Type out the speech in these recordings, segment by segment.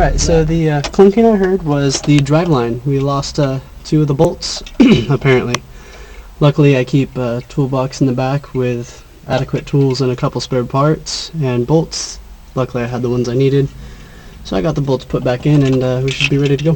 Alright, so the clunking I heard was the driveline. We lost 2 of the bolts, apparently. Luckily I keep a toolbox in the back with adequate tools and a couple spare parts and bolts. Luckily I had the ones I needed. So I got the bolts put back in and we should be ready to go.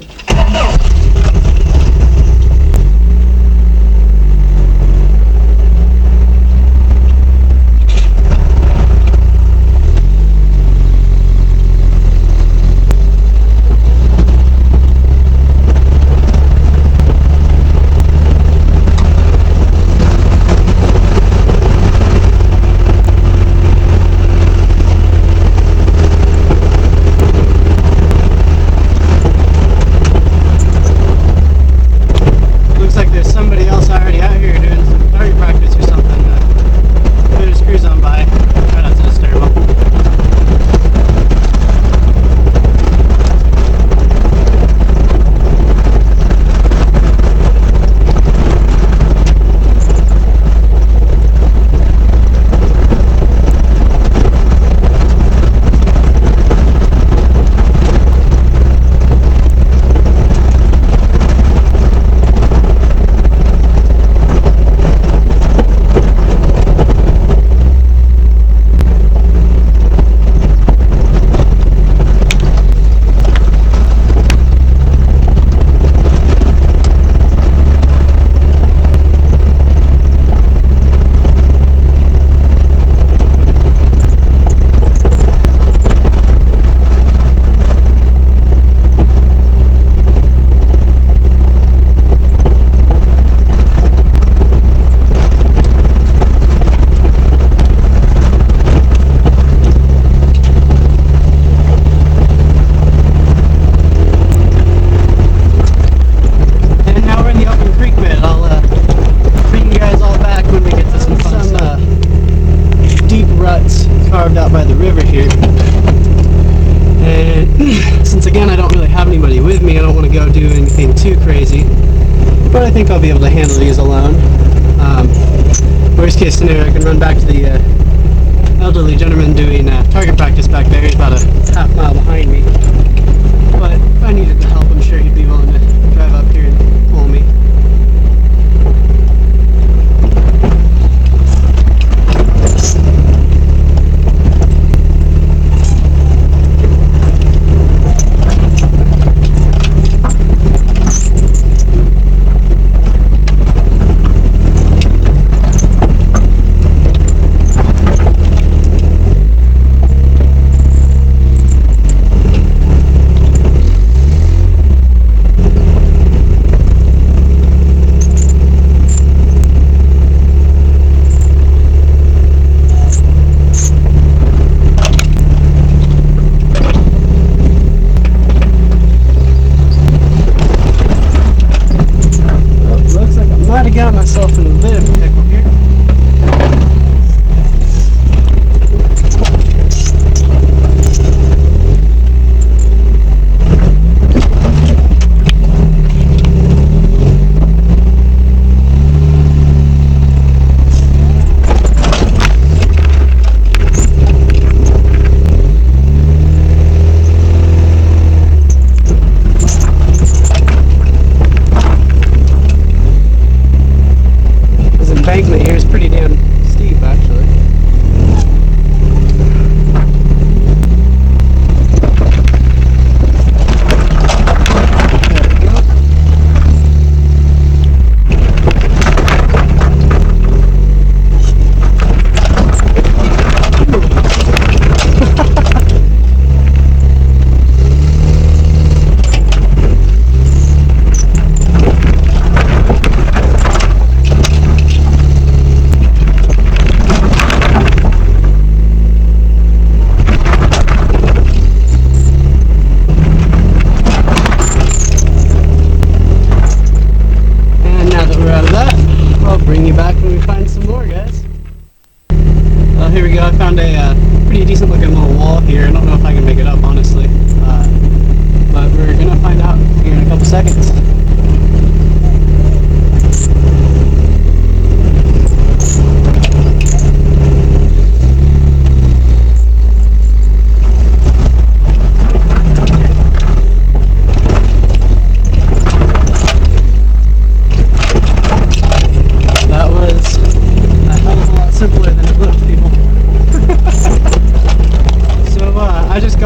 Carved out by the river here, and since again I don't really have anybody with me, I don't want to go do anything too crazy, but I think I'll be able to handle these alone. Worst case scenario, I can run back to the elderly gentleman doing target practice back there. He's about a half mile behind me, but if I needed the help, I'm sure he'd be willing to drive up here and pull me.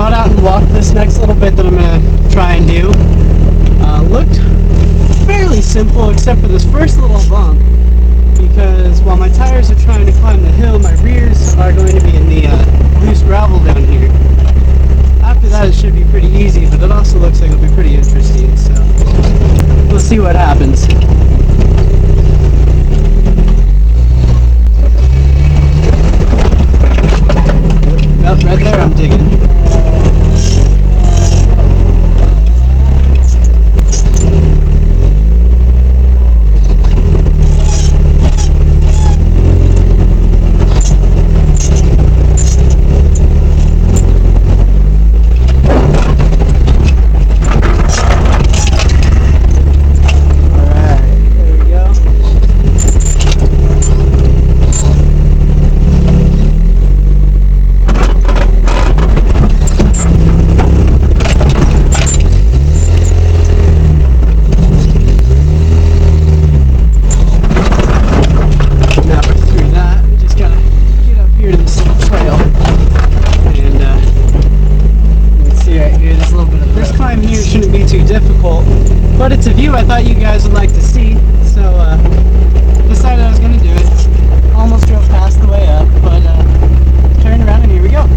got out and walked this next little bit that I'm going to try and do. Looked fairly simple except for this first little bump, because while my tires are trying to climb the hill, my rears are going to be in the loose gravel down here. After that it should be pretty easy, but it also looks like it'll be pretty interesting, so we'll see what happens. Oh, right there I'm digging. But it's a view I thought you guys would like to see, so decided I was going to do it. Almost drove past the way up, but turned around and here we go.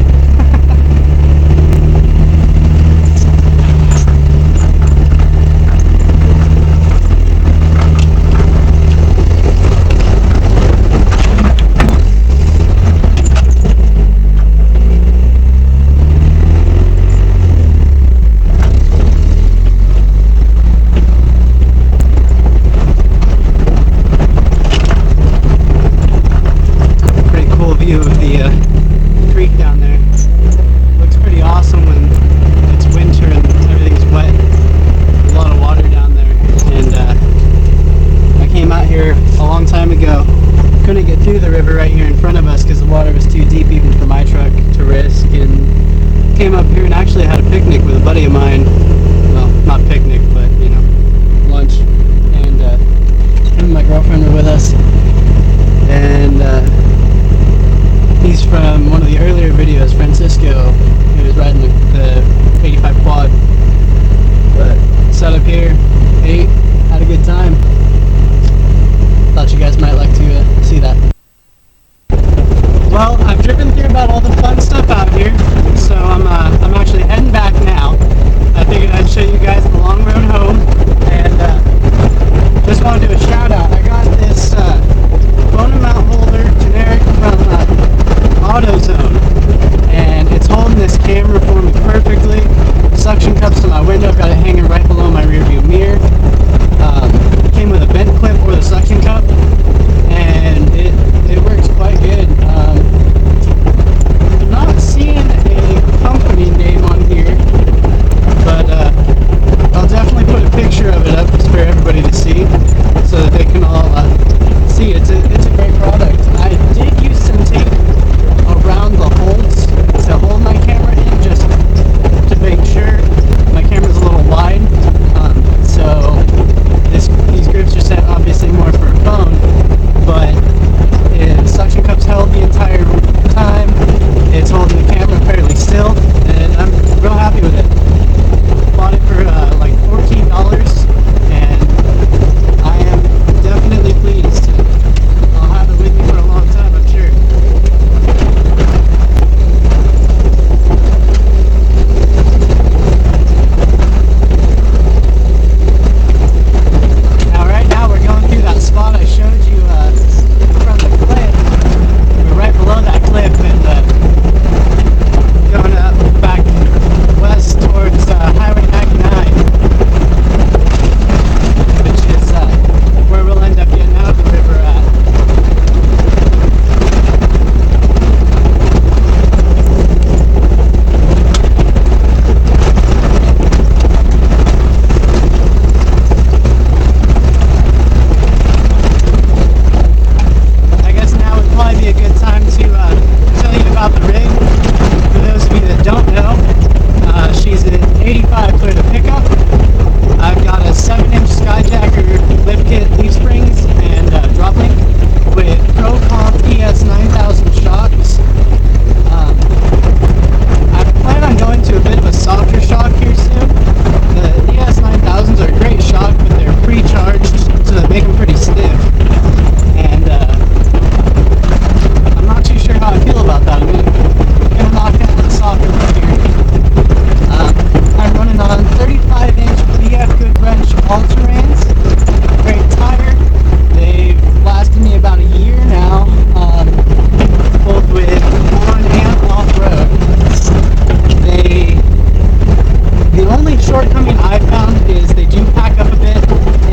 shortcoming I've found is they do pack up a bit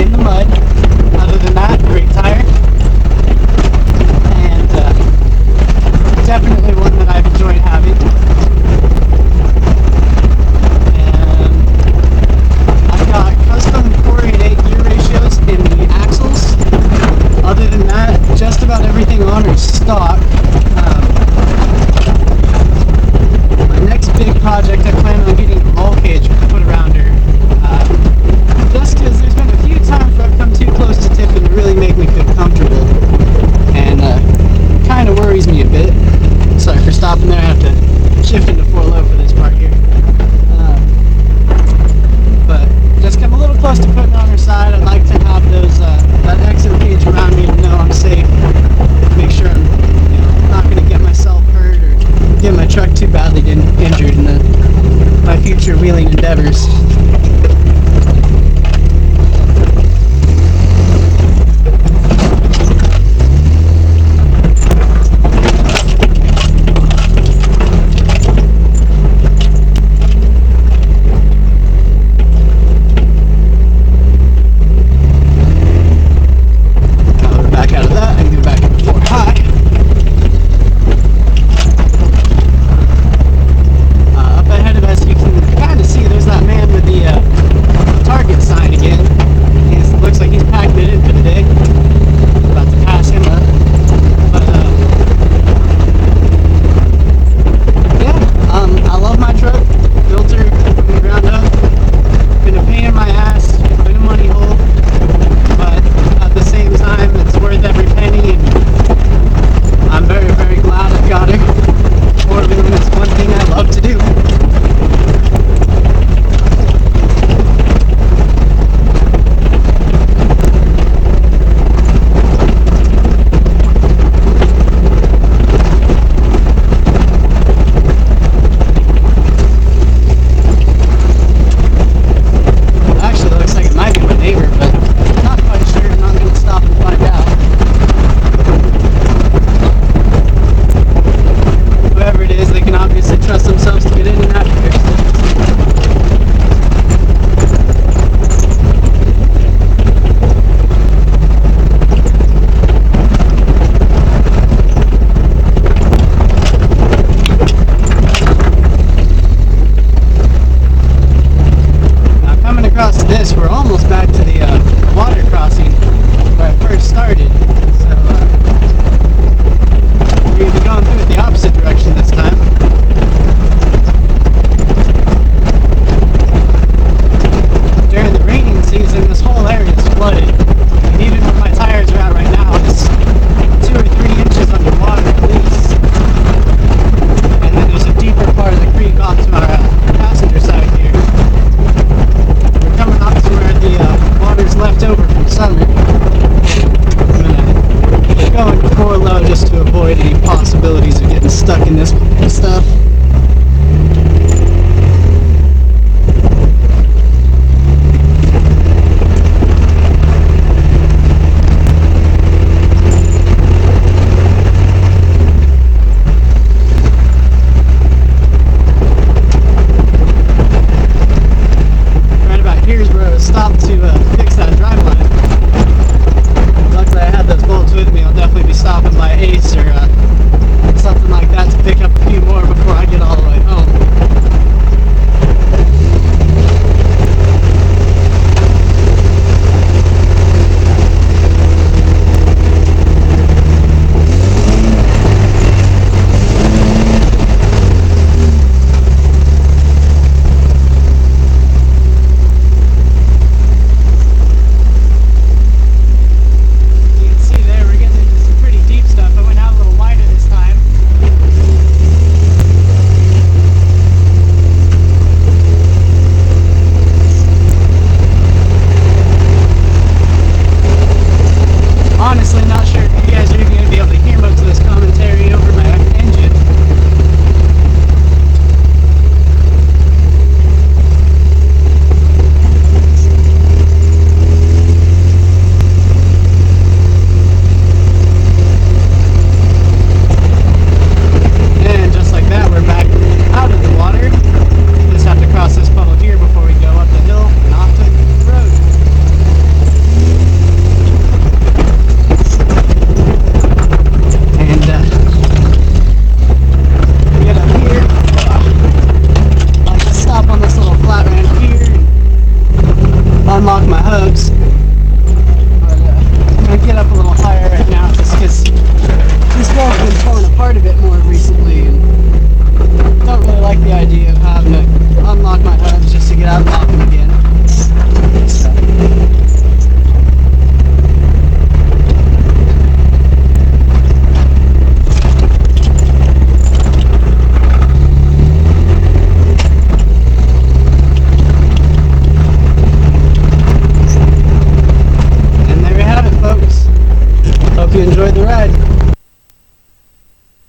in the mud. Other than that, great tire. And definitely one that I've enjoyed having. And I've got custom 488 gear ratios in the axles. Other than that, just about everything on her stock. My next big project, I plan on getting a roll cage put around her. Just because there's been a few times where I've come too close to tipping to really make me feel comfortable. And it kind of worries me a bit. Sorry for stopping there, I have to shift into 4-low for this part here. But just come a little close to putting her on her side. I'd like to have those that exit cage around me to know I'm safe. Make sure I'm not going to get myself hurt or get my truck too badly injured in my future wheeling endeavors.